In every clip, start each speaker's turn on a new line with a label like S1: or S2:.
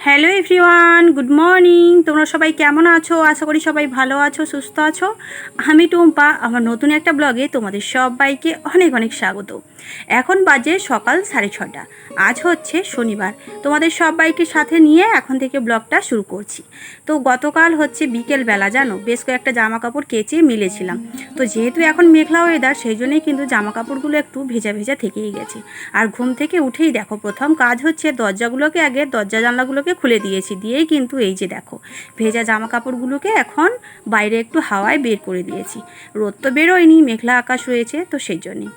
S1: Hello everyone, good morning. তোমরা সবাই কেমন আছো? আশা করি সবাই ভালো আছো, সুস্থ আছো। আমি টুম্পা, আমার নতুন একটা ব্লগে তোমাদের সবাইকে অনেক অনেক স্বাগত। এখন বাজে সকাল 6:30। আজ হচ্ছে শনিবার। তোমাদের সবাইকে সাথে নিয়ে এখন থেকে ব্লগটা শুরু করছি। তো গতকাল হচ্ছে বিকেলবেলা জানো, বেশ কয়েকটা জামা কাপড় কেচে মিলেছিলাম। তো যেহেতু এখন মেঘলা ওয়েদার, সেই জন্যই কিন্তু জামা কাপড়গুলো একটু ভেজা ভেজা থেকেই গেছে। আর ঘুম থেকে উঠেই দেখো প্রথম কাজ হচ্ছে দরজাগুলোকে আগে দরজা জানলাগুলোকে খুলে দিয়েই কিন্তু এই যে দেখো ভেজা জামা কাপড়গুলোকে এখন বাইরে একটু হাওয়ায় বের করে দিয়েছি। রোদ তো বেরোয়নি, মেঘলা আকাশ রয়েছে, তো সেই জন্যই।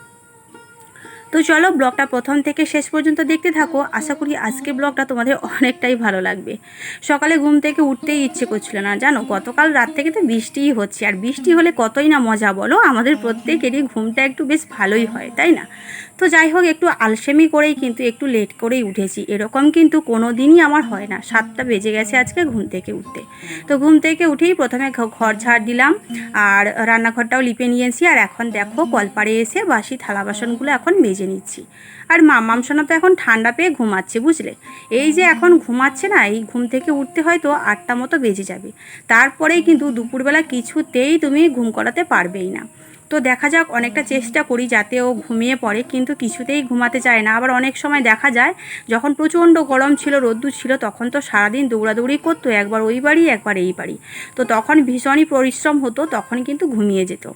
S1: তো চলো ব্লগটা প্রথম থেকে শেষ পর্যন্ত দেখতে থাকো। আশা করি আজকের ব্লগটা তোমাদের অনেকটাই ভালো লাগবে। সকালে ঘুম থেকে উঠতেই ইচ্ছে করছিল না জানো, গতকাল রাত থেকে তো বৃষ্টিই হচ্ছে, আর বৃষ্টি হলে কতই না মজা বলো। আমাদের প্রত্যেকেরই ঘুমটা একটু বেশ ভালোই হয়, তাই না? তো যাই হোক, একটু আলসেমি করেই কিন্তু একটু লেট করেই উঠেছি। এরকম কিন্তু কোনো দিনই আমার হয় না। 7টা বেজে গেছে আজকে ঘুম থেকে উঠতে। তো ঘুম থেকে উঠেই প্রথমে ঘর ঝাড় দিলাম, আর রান্নাঘরটাও লিপে নিয়েছি। আর এখন দেখো কলপাড়ে এসে বাসি থালা বাসনগুলো এখন মেজে নিচ্ছি। আর মাম্মাম সোনা তো এখন ঠান্ডা পেয়ে ঘুমাচ্ছে, বুঝলে। এই যে এখন ঘুমাচ্ছে না, এই ঘুম থেকে উঠতে হয়তো 8টা মতো বেজে যাবে। তারপরেই কিন্তু দুপুরবেলা কিছুতেই তুমি ঘুম করাতে পারবেই না। তো দেখা যাক, অনেকটা চেষ্টা করি যাতে ও ঘুমিয়ে পড়ে, কিন্তু কিছুতেই ঘুমাতে চায় না। আবার অনেক সময় দেখা যায় যখন প্রচণ্ড গরম ছিল, রোদ্দুর ছিল, তখন তো সারাদিন দৌড়াদৌড়ি করতো, একবার ওই বাড়ি একবার এই বাড়ি। তো তখন ভীষণই পরিশ্রম হতো, তখন কিন্তু ঘুমিয়ে যেত।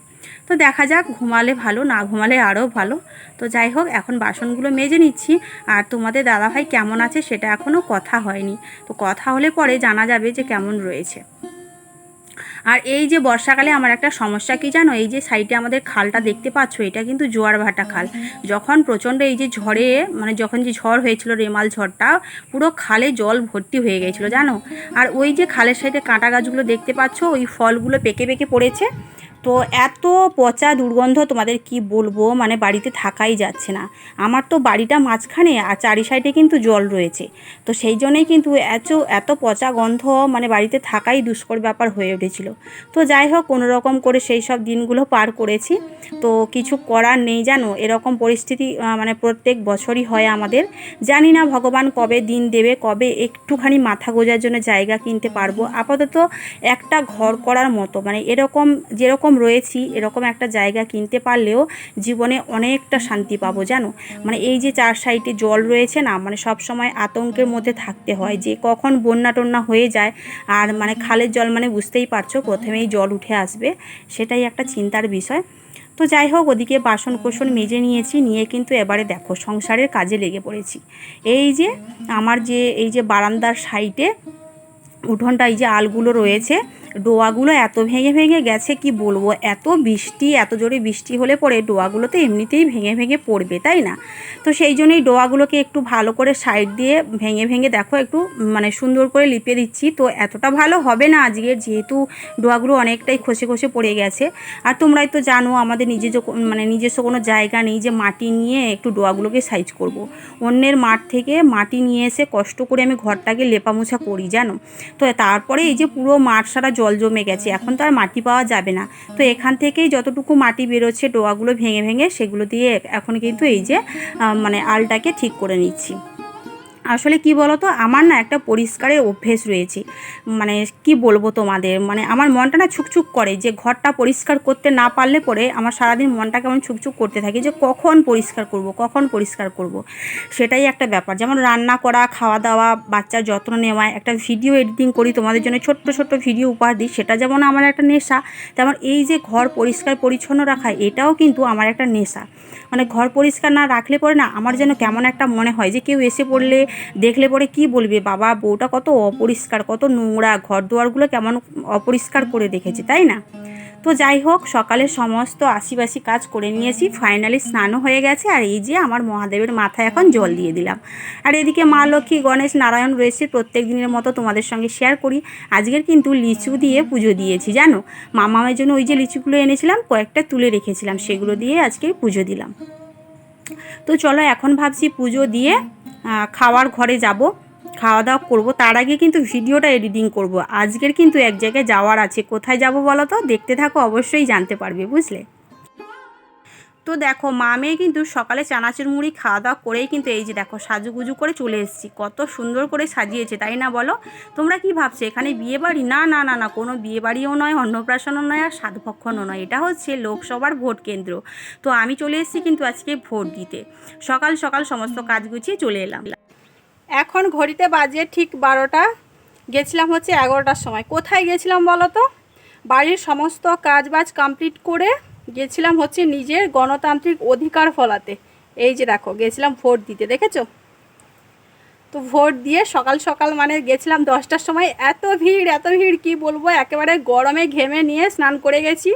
S1: তো দেখা যাক, ঘুমালে ভালো, না ঘুমালে আরও ভালো। তো যাই হোক, এখন বাসনগুলো মেজে নিচ্ছি। আর তোমাদের দাদাভাই কেমন আছে সেটা এখনও কথা হয়নি। তো কথা হলে পরে জানা যাবে যে কেমন রয়েছে। আর এই যে বর্ষাকালে আমার একটা সমস্যা কি জানো, এই যে সাইডে আমাদের খালটা দেখতে পাচ্ছ, এটা কিন্তু জোয়ার ভাটা খাল। যখন প্রচণ্ড এই যে ঝড়ে, মানে যখন যে ঝড় হয়েছিল, রেমাল ঝড়টা, পুরো খালে জল ভর্তি হয়ে গেছিলো জানো। আর ওই যে খালের সাইডে কাঁটা গাছগুলো দেখতে পাচ্ছ, ওই ফলগুলো পেকে পেকে পড়েছে। তো এত পচা দুর্গন্ধ, তোমাদের কি বলবো, মানে বাড়িতে থাকাই যাচ্ছে না। আমার তো বাড়িটা মাঝখানে, আর চারি সাইডে কিন্তু জল রয়েছে। তো সেই জন্যই কিন্তু এত পচা গন্ধ, মানে বাড়িতে থাকাই দুষ্কর ব্যাপার হয়ে উঠেছিল। তো যাই হোক, কোনো রকম করে সেই সব দিনগুলো পার করেছি। তো কিছু করার নেই জানো, এরকম পরিস্থিতি মানে প্রত্যেক বছরই হয় আমাদের। জানি না ভগবান কবে দিন দেবে, কবে একটুখানি মাথা গোঁজার জন্য জায়গা কিনতে পারবো। আপাতত একটা ঘর করার মতো, মানে এরকম যেরকম রয়েছি এরকম একটা জায়গা কিনতে পারলেও জীবনে অনেকটা শান্তি পাবো জানো। মানে এই যে চার সাইডে জল রয়েছে না, মানে সব সময় আতঙ্কের মধ্যে থাকতে হয় যে কখন বন্যা টন্যা হয়ে যায়। আর মানে খালের জল মানে বুঝতেই পারছো, প্রথমেই জল উঠে আসবে, সেটাই একটা চিন্তার বিষয়। তো যাই হোক, ওদিকে বাসন কোসন মেজে নিয়েছি, নিয়ে কিন্তু এবারে দেখো সংসারের কাজে লেগে পড়েছি। এই যে আমার যে এই যে বারান্দার সাইডে উঠোনটা, এই যে আলগুলো রয়েছে, ডোয়াগুলো এত ভেঙে ভেঙে গেছে কি বলবো। এত বৃষ্টি, এত জোরে বৃষ্টি হলে পরে ডোয়াগুলো তো এমনিতেই ভেঙে ভেঙে পড়বে, তাই না? তো সেই জন্যই ডোয়াগুলোকে একটু ভালো করে সাইড দিয়ে ভেঙে ভেঙে দেখো একটু মানে সুন্দর করে লিপে দিচ্ছি। তো এতটা ভালো হবে না আজকের, যেহেতু ডোয়াগুলো অনেকটাই খসে খসে পড়ে গেছে। আর তোমরাই তো জানো আমাদের নিজস্ব কোনো জায়গা নেই যে মাটি নিয়ে একটু ডোয়াগুলোকে সাইজ করব। অন্যের মাঠ থেকে মাটি নিয়ে এসে কষ্ট করে আমি ঘরটাকে লেপামোছা করি জানো। তো তারপরে এই যে পুরো মাঠ সারা জল জমে গেছে, এখন তো আর মাটি পাওয়া যাবে না। তো এখান থেকেই যতটুকু মাটি বেরোচ্ছে ডোয়াগুলো ভেঙে ভেঙে, সেগুলো দিয়ে এখন কিন্তু এই যে মানে আলটাকে ঠিক করে নিচ্ছি। আসলে কি বলো তো, আমার না একটা পরিষ্কারের অভ্যেস রয়েছে। মানে কি বলবো তোমাদের, মানে আমার মনটা না ছুকছুক করে যে ঘরটা পরিষ্কার করতে না পারলে পরে আমার সারাদিন মনটা কেমন ছুকছুক করতে থাকে যে কখন পরিষ্কার করব, কখন পরিষ্কার করব। সেটাই একটা ব্যাপার। যেমন রান্না করা, খাওয়া দাওয়া, বাচ্চার যত্ন নেওয়া, একটা ভিডিও এডিটিং করি তোমাদের জন্য, ছোট্ট ছোট্ট ভিডিও উপহার দিই, সেটা যেমন আমার একটা নেশা, তেমন এই যে ঘর পরিষ্কার পরিচ্ছন্ন রাখা, এটাও কিন্তু আমার একটা নেশা। মানে ঘর পরিষ্কার না রাখলে পরে না আমার যেন কেমন একটা মনে হয় যে কেউ এসে পড়লে, দেখলে পরে কি বলবে, বাবা বউটা কত অপরিষ্কার, কত নোংরা, ঘর দুয়ারগুলো কেমন অপরিষ্কার করে রেখেছে, তাই না? তো যাই হোক, সকালে সমস্ত আশিবাসি কাজ করে নিয়েছি, ফাইনালি স্নানও হয়ে গেছে। আর এই যে আমার মহাদেবের মাথায় এখন জল দিয়ে দিলাম। আর এদিকে মা লক্ষ্মী, গণেশ, নারায়ণ রয়েছে, প্রত্যেক দিনের মতো তোমাদের সঙ্গে শেয়ার করি। আজকের কিন্তু লিচু দিয়ে পুজো দিয়েছি জানো। মামামের জন্য ওই যে লিচুগুলো এনেছিলাম, কয়েকটা তুলে রেখেছিলাম, সেগুলো দিয়ে আজকে পুজো দিলাম। তো চলো এখন ভাবছি পুজো দিয়ে খাওয়ার ঘরে যাব, খাওয়া দাওয়া করবো। তার আগে কিন্তু ভিডিওটা এডিটিং করব। আজকের কিন্তু এক জায়গায় যাওয়ার আছে। কোথায় যাব বলো তো, দেখতে থাকো, অবশ্যই জানতে পারবে, বুঝলে। তো দেখো মা মেয়ে কিন্তু সকালে চানাচুর মুড়ি খাওয়া দাওয়া করেই কিন্তু এই যে দেখো সাজুগুজু করে চলে এসেছি। কত সুন্দর করে সাজিয়েছে তাই না বলো? তোমরা কি ভাবছো এখানে বিয়ে বাড়ি? না না না না, কোনো বিয়ে বাড়িও নয়, অন্নপ্রাশনও নয়, আর সাধভক্ষণও নয়। এটা হচ্ছে লোকসভার ভোট কেন্দ্র। তো আমি চলে এসেছি কিন্তু আজকে ভোট দিতে। সকাল সকাল সমস্ত কাজ গুছিয়ে চলে এলাম। এখন ঘড়িতে বাজে ঠিক 12টা, গেছিলাম হচ্ছে 11টার সময়। কোথায় গেছিলাম বলো তো? বাড়ির সমস্ত কাজ বাজ কমপ্লিট করে গেছিলাম হচ্ছে নিজের গণতান্ত্রিক অধিকার ফলাতে। এই যে দেখো গেছিলাম ভোট দিতে, দেখেছো? তো ভোট দিয়ে সকাল সকাল মানে গেছিলাম 10টার সময়। এত ভিড় কি বলবো, একেবারে গরমে ঘেমে নিয়ে স্নান করে গেছি।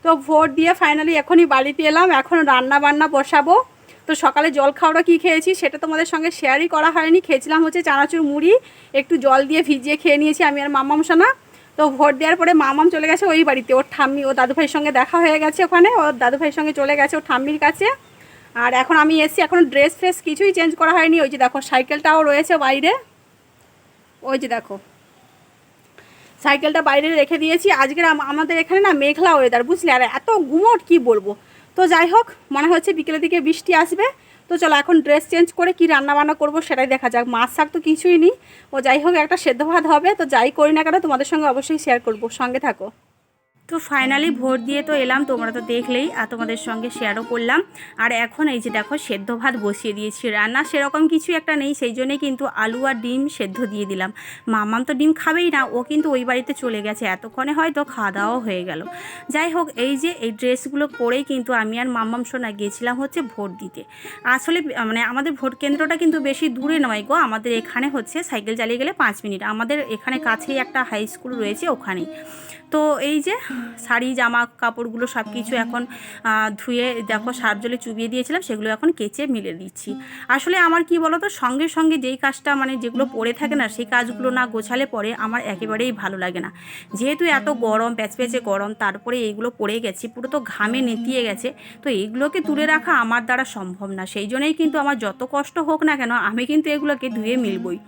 S1: তো ভোট দিয়ে ফাইনালি এখনই বাড়িতে এলাম। এখন রান্না বান্না বসাবো। তো সকালে জল খাওয়াটা কী খেয়েছি সেটা তোমাদের সঙ্গে শেয়ারই করা হয়নি। খেয়েছিলাম হচ্ছে চানাচুর মুড়ি, একটু জল দিয়ে ভিজিয়ে খেয়ে নিয়েছি আমি আর মাম্মাম সোনা। তো ভোট দেওয়ার পরে মামাম চলে গেছে ওই বাড়িতে, ওর ঠাম্মি, ও দাদুভাইয়ের সঙ্গে দেখা হয়ে গেছে ওখানে, ওর দাদুভাইয়ের সঙ্গে চলে গেছে ওর ঠাম্মির কাছে। আর এখন আমি এসছি, এখন ড্রেস ফ্রেস কিছুই চেঞ্জ করা হয়নি। ওই যে দেখো সাইকেলটাও রয়েছে বাইরে, ওই যে দেখো সাইকেলটা বাইরে রেখে দিয়েছি। আজকের আমাদের এখানে না মেঘলা ওয়েদার, বুঝলে, আর এত গুমট কি বলবো। তো যাই হোক, মনে হচ্ছে বিকেলের দিকে বৃষ্টি আসবে। তো চলো এখন ড্রেস চেঞ্জ করে কি রান্না বান্না করবো সেটাই দেখা যাক। মাছ শাক তো কিছুই নেই। ও যাই হোক, একটা সেদ্ধ ভাত হবে। তো যাই করি না কেন তোমাদের সঙ্গে অবশ্যই শেয়ার করবো, সঙ্গে থাকো। তো ফাইনালি ভোট দিয়ে তো এলাম, তোমরা তো দেখলেই, আর তোমাদের সঙ্গে শেয়ারও করলাম। আর এখন এই যে দেখো সেদ্ধ ভাত বসিয়ে দিয়েছি। রান্না সেরকম কিছু একটা নেই, সেই জন্যে কিন্তু আলু আর ডিম সেদ্ধ দিয়ে দিলাম। মামাম তো ডিম খাবেই না, ও কিন্তু ওই বাড়িতে চলে গেছে। এতক্ষণে হয়তো খাওয়া দাওয়াও হয়ে গেল। যাই হোক, এই যে এই ড্রেসগুলো পরেই কিন্তু আমি আর মাম্মাম সোনা গেছিলাম হচ্ছে ভোট দিতে। আসলে মানে আমাদের ভোট কেন্দ্রটা কিন্তু বেশি দূরে নয় গো, আমাদের এখানে হচ্ছে সাইকেল চালিয়ে গেলে 5 মিনিট। আমাদের এখানে কাছেই একটা হাই স্কুল রয়েছে, ওখানেই। তো এই যে শাড়ি জামা কাপড়গুলো সব কিছু এখন ধুয়ে দেখো সার জলে চুবিয়ে দিয়েছিলাম, সেগুলো এখন কেচে মিলে দিচ্ছি। আসলে আমার কি বলো তো, সঙ্গে সঙ্গে যেই কাজটা মানে যেগুলো পড়ে থাকে না, সেই কাজগুলো না গোছালে পরে আমার একেবারেই ভালো লাগে না। যেহেতু এত গরম, প্যাচপ্যাচে গরম, তারপরে এইগুলো পড়ে গেছি, পুরো তো ঘামে নেতিয়ে গেছে। তো এইগুলোকে তুলে রাখা আমার দ্বারা সম্ভব না। সেই জন্যই কিন্তু আমার যত কষ্ট হোক না কেন, আমি কিন্তু এগুলোকে ধুয়ে মিলবই।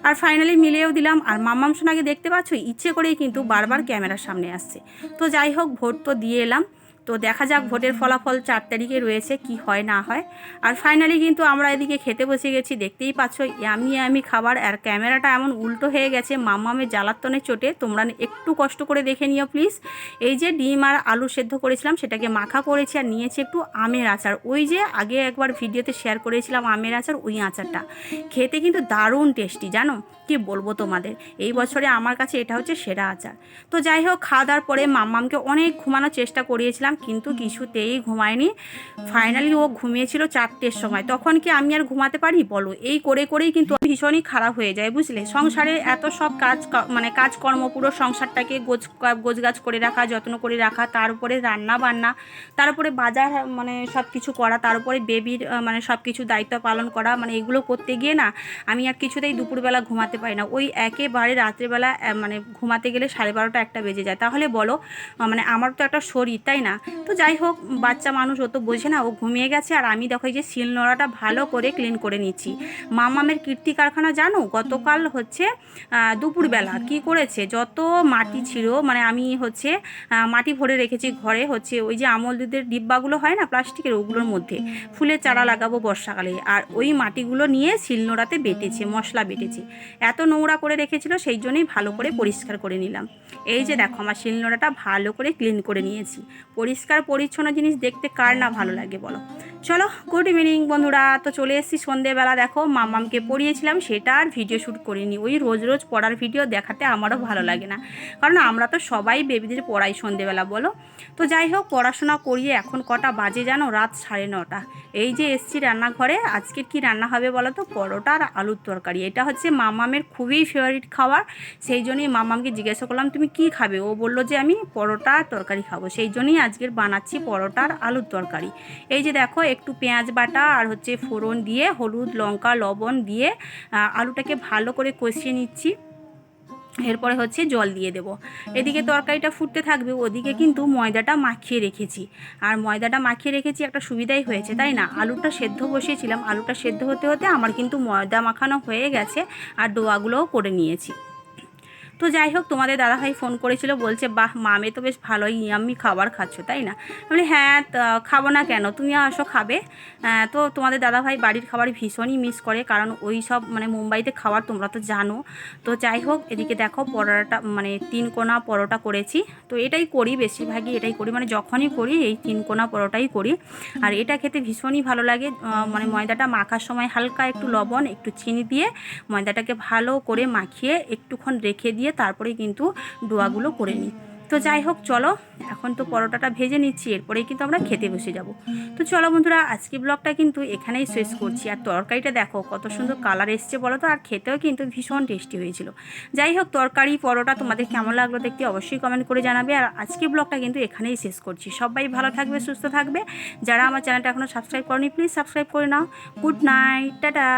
S1: আর ফাইনালি মিলেও দিলাম। আর মাম্মাম সোনাকে দেখতে পাচ্ছ, ইচ্ছে করেই কিন্তু বারবার ক্যামেরার সামনে আসছে। তো যাই হোক, ভোট তো দিয়ে এলাম। তো দেখা যাক ভোটের ফলাফল 4 তারিখে রয়েছে, কি হয় না হয়। আর ফাইনালি কিন্তু আমরা এদিকে খেতে বসে গেছি, দেখতেই পাচ্ছ ইয়ামি খাবার। আর ক্যামেরাটা এমন উল্টো হয়ে গেছে মাম্মামের জ্বালাতনের চোটে, তোমরা একটু কষ্ট করে দেখে নিও প্লিজ। এই যে ডিম আর আলু সেদ্ধ করেছিলাম, সেটাকে মাখা করেছি, আর নিয়েছি একটু আমের আচার। ওই যে আগে একবার ভিডিওতে শেয়ার করেছিলাম আমের আচার, ওই আচারটা খেতে কিন্তু দারুণ টেস্টি, জানো কি বলবো তোমাদের। এই বছরে আমার কাছে এটা হচ্ছে সেরা আচার। তো যাই হোক, খাওয়া দাওয়ার পরে মাম্মামকে অনেক ঘুমানোর চেষ্টা করিয়েছিলাম, কিন্তু কিছুতেই ঘুমায়নি। ফাইনালি ও ঘুমিয়েছিল 4টের সময়। তখন কি আমি আর ঘুমাতে পারি বলো? এই করেই কিন্তু ভীষণই খারাপ হয়ে যায়, বুঝলে। সংসারে এত সব কাজ, মানে কাজকর্ম, পুরো সংসারটাকে গোছগাছ করে রাখা, যত্ন করে রাখা, তার উপরে রান্না বান্না, তারপরে বাজার, মানে সব কিছু করা, তার উপরে বেবির মানে সব কিছু দায়িত্ব পালন করা, মানে এগুলো করতে গিয়ে না আমি আর কিছুতেই দুপুরবেলা ঘুমাতে পারি না। ওই একেবারে রাত্রেবেলা মানে ঘুমাতে গেলে 12:30 1টা বেজে যায়। তাহলে বলো, মানে আমার তো একটা শরীর, তাই না? তো যাই হোক, বাচ্চা মানুষ, ও তো বোঝে না। ও ঘুমিয়ে গেছে, আর আমি দেখো এই যে শিলনোড়াটা ভালো করে ক্লিন করে নিচ্ছি। মামামের কীর্তি কারখানা জানো, গতকাল হচ্ছে দুপুরবেলা কি করেছে, যত মাটি ছিল, মানে আমি হচ্ছে মাটি ভরে রেখেছি ঘরে, হচ্ছে ওই যে আমল দুধের ডিব্বাগুলো হয় না প্লাস্টিকের, ওগুলোর মধ্যে ফুলের চারা লাগাবো বর্ষাকালে। আর ওই মাটিগুলো নিয়ে শিলনোড়াতে বেটেছে, মশলা বেটেছে। এত নোংরা করে রেখেছিল, সেই জন্যই ভালো করে পরিষ্কার করে নিলাম। এই যে দেখো আমার শিলনোড়াটা ভালো করে ক্লিন করে নিয়েছি। পরিষ্কার পরিচ্ছন্ন জিনিস দেখতে কার না ভালো লাগে বলো। চলো, গুড ইভিনিং বন্ধুরা। তো চলে এসেছি সন্ধেবেলা। দেখো মাম্মামকে পড়িয়েছিলাম, সেটা আর ভিডিও শ্যুট করিনি। ওই রোজ রোজ পড়ার ভিডিও দেখাতে আমারও ভালো লাগে না, কারণ আমরা তো সবাই বেবিদের পড়াই সন্ধেবেলা, বলো। তো যাই হোক, পড়াশোনা করিয়ে এখন কটা বাজে জানো, রাত 9:30। এই যে এসছি রান্নাঘরে। আজকে কি রান্না হবে বলো তো? পরোটা আর আলুর তরকারি। এটা হচ্ছে মামামের খুবই ফেভারিট খাবার। সেই জন্যই মামামকে জিজ্ঞাসা করলাম তুমি কি খাবে, ও বললো যে আমি পরোটা আর তরকারি খাবো। সেই জন্যই আজকের বানাচ্ছি পরোটা আর আলুর তরকারি। এই যে দেখো, একটু পেঁয়াজ বাটা আর হচ্ছে ফোড়ন দিয়ে, হলুদ লঙ্কা লবণ দিয়ে আলুটাকে ভালো করে কষিয়ে নিচ্ছি। এরপরে হচ্ছে জল দিয়ে দেব। এদিকে তরকারিটা ফুটতে থাকবে, ওদিকে কিন্তু ময়দাটা মাখিয়ে রেখেছি। আর ময়দাটা মাখিয়ে রেখেছি একটা সুবিধাই হয়েছে, তাই না? আলুটা সেদ্ধ বসিয়েছিলাম, আলুটা সেদ্ধ হতে হতে আমার কিন্তু ময়দা মাখানো হয়ে গেছে, আর ডোয়াগুলোও করে নিয়েছি। তো যাই হোক, তোমাদের দাদাভাই ফোন করেছিল, বলছে বাহ মামে তো বেশ ভালোই ইয়াম্মি খাবার খাচ্ছ তাই না? আমি বলি হ্যাঁ, খাবো না কেন, তুমি আসো খাবে। তো তোমাদের দাদাভাই বাড়ির খাবার ভীষণই মিস করে, কারণ ওই সব মানে মুম্বাইতে খাবার তোমরা তো জানো। তো যাই হোক, এদিকে দেখো পরোটা মানে 3 কোনা পরোটা করেছি। তো এটাই করি, বেশিরভাগই এটাই করি, মানে যখনই করি এই 3 কোনা পরোটাই করি। আর এটা খেতে ভীষণই ভালো লাগে। মানে ময়দাটা মাখার সময় হালকা একটু লবণ একটু চিনি দিয়ে ময়দাটাকে ভালো করে মাখিয়ে একটুক্ষণ রেখে দিয়ে তারপরে কিন্তু ডোয়াগুলো করে নিই। তো যাই হোক চলো, এখন তো পরোটাটা ভেজে নিচ্ছি, এরপরেই কিন্তু আমরা খেতে বসে যাব। তো চলো বন্ধুরা, আজকে ব্লগটা কিন্তু এখানেই শেষ করছি। আর তরকারিটা দেখো কত সুন্দর কালার এসছে বলো তো, আর খেতেও কিন্তু ভীষণ টেস্টি হয়েছিল। যাই হোক, তরকারি পরোটা তোমাদের কেমন লাগলো দেখতে অবশ্যই কমেন্ট করে জানাবে। আর আজকে ব্লগটা কিন্তু এখানেই শেষ করছি। সবাই ভালো থাকবে, সুস্থ থাকবে। যারা আমার চ্যানেলটা এখনও সাবস্ক্রাইব করনি প্লিজ সাবস্ক্রাইব করে নাও। Good night, tata.